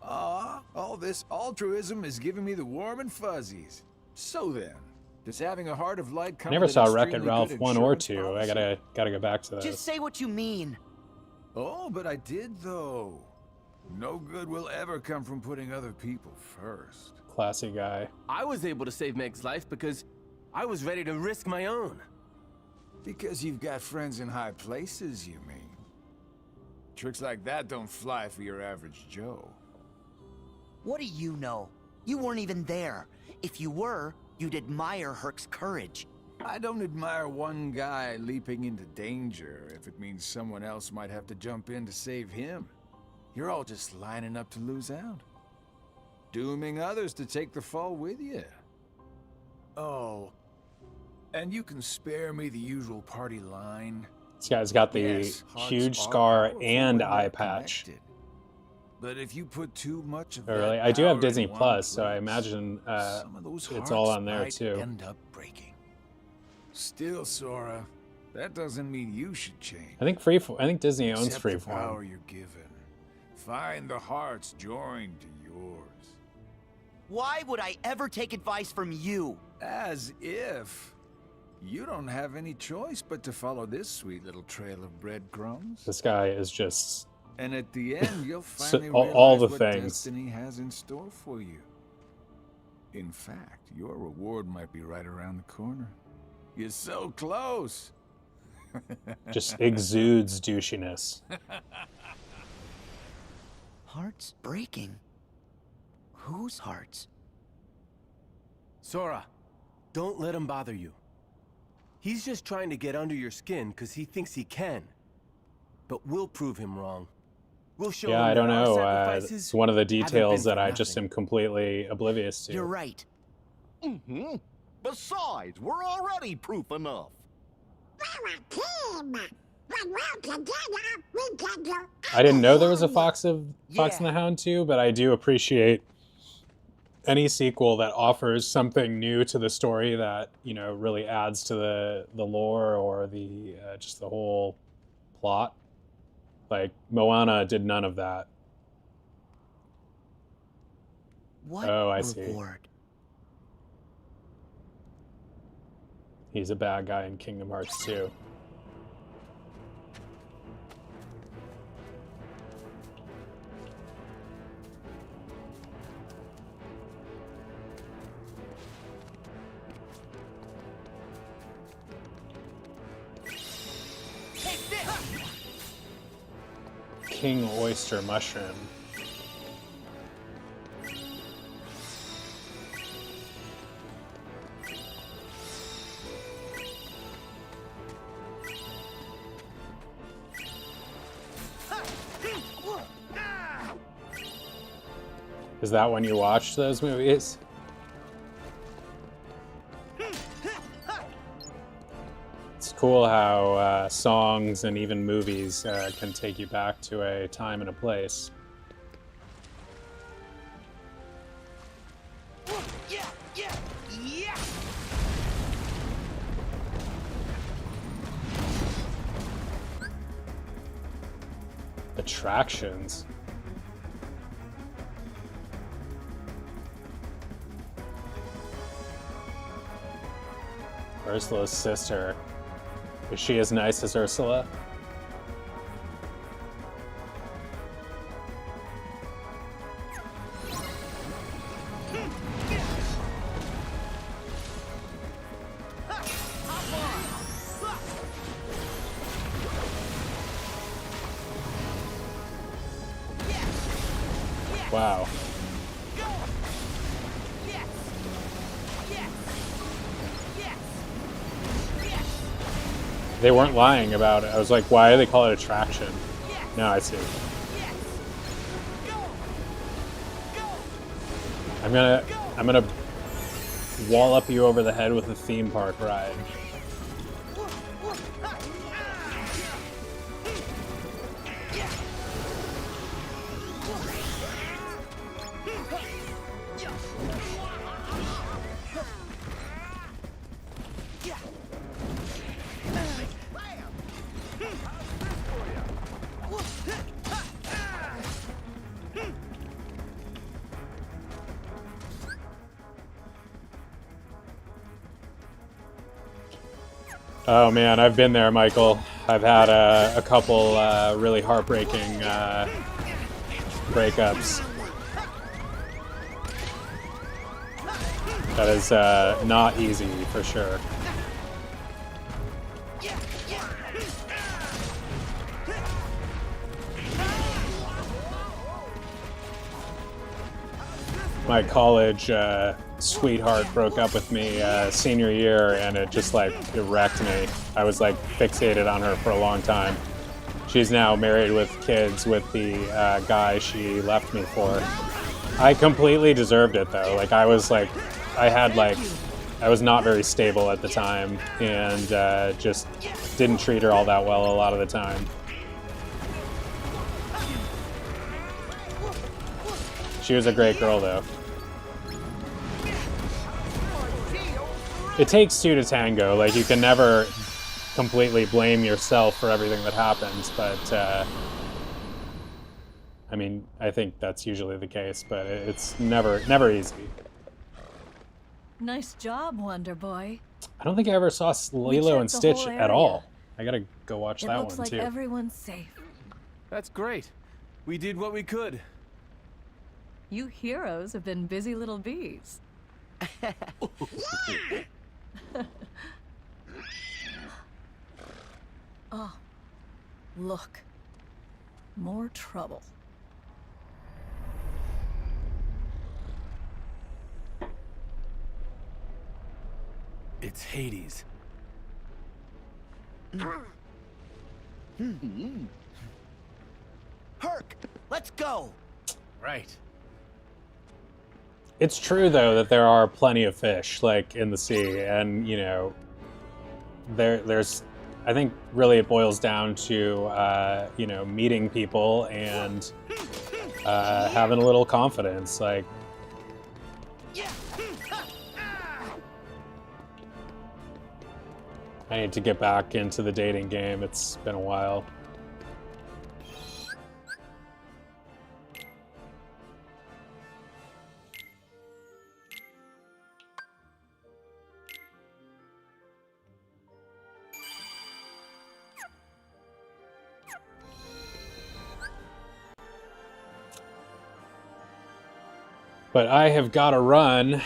All this altruism is giving me the warm and fuzzies. So then, does having a heart of light come I never with saw an Wreck-It extremely Ralph good 1 or insurance 2. policy? I gotta go back to those. Just say what you mean. Oh, but I did though. No good will ever come from putting other people first. Classy guy. I was able to save Meg's life because I was ready to risk my own. Because you've got friends in high places, you mean? Tricks like that don't fly for your average Joe. What do you know? You weren't even there. If you were, you'd admire Herc's courage. I don't admire one guy leaping into danger if it means someone else might have to jump in to save him. You're all just lining up to lose out. Dooming others to take the fall with you. Oh. And you can spare me the usual party line. This guy's got the Yes, huge hearts are scar powerful and when eye they're patch. connected. But if you put too much of Oh, really? that I do have power Disney in one Plus, so I place, imagine some of those it's all hearts on there might too. End up breaking. Still, Sora, that doesn't mean you should change. I think Disney owns Accept the power Freeform. you're given. Find the hearts joined to yours. Why would I ever take advice from you? As if you don't have any choice but to follow this sweet little trail of breadcrumbs. This guy is just And at the end, you'll So- finally all realize the what things. destiny has in store for you. In fact, your reward might be right around the corner. You're so close. just exudes douchiness. Hearts breaking? Whose hearts? Sora, don't let him bother you. He's just trying to get under your skin because he thinks he can. But we'll prove him wrong. We'll show Yeah, him I don't that our know. sacrifices It's one of the haven't been details that for I just nothing. am completely oblivious to. You're right. Mm-hmm. Besides, we're already proof enough. We're a team. When we're together, we can do I didn't know there was a Fox and Yeah. the Hound 2, but I do appreciate any sequel that offers something new to the story that, you know, really adds to the lore or the just the whole plot. Like Moana did none of that. What Oh, I see. reward? He's a bad guy in Kingdom Hearts 2. Take this! King Oyster Mushroom. Is that when you watched those movies? It's cool how songs and even movies can take you back to a time and a place. Yeah, yeah, yeah. Attractions. Ursula's sister. Is she as nice as Ursula? Wow. They weren't lying about it. I was like, why do they call it attraction? Now I see. I'm gonna wallop you over the head with a theme park ride. Oh man, I've been there, Michael. I've had a couple really heartbreaking breakups. That is not easy, for sure. My college sweetheart broke up with me senior year, and it just like it wrecked me. I was like fixated on her for a long time. She's now married with kids with the guy she left me for. I completely deserved it though. Like I was not very stable at the time, and just didn't treat her all that well a lot of the time. She was a great girl though. It takes two to tango. Like you can never completely blame yourself for everything that happens, but I mean, I think that's usually the case, but it's never easy. Nice job, Wonder Boy. I don't think I ever saw Lilo and Stitch at all. I gotta go watch that one too. It looks like everyone's safe. That's great. We did what we could. You heroes have been busy little bees. Oh, look. More trouble. It's Hades. Herc, let's go. Right. It's true though that there are plenty of fish like in the sea, and you know, there's I think really it boils down to you know, meeting people and having a little confidence. Like I need to get back into the dating game. It's been a while. But I have got to run.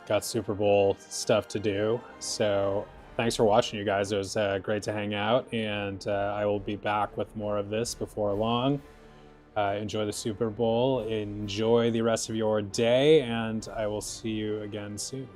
Got Super Bowl stuff to do. So thanks for watching, you guys. It was great to hang out, and I will be back with more of this before long. Enjoy the Super Bowl. Enjoy the rest of your day, and I will see you again soon.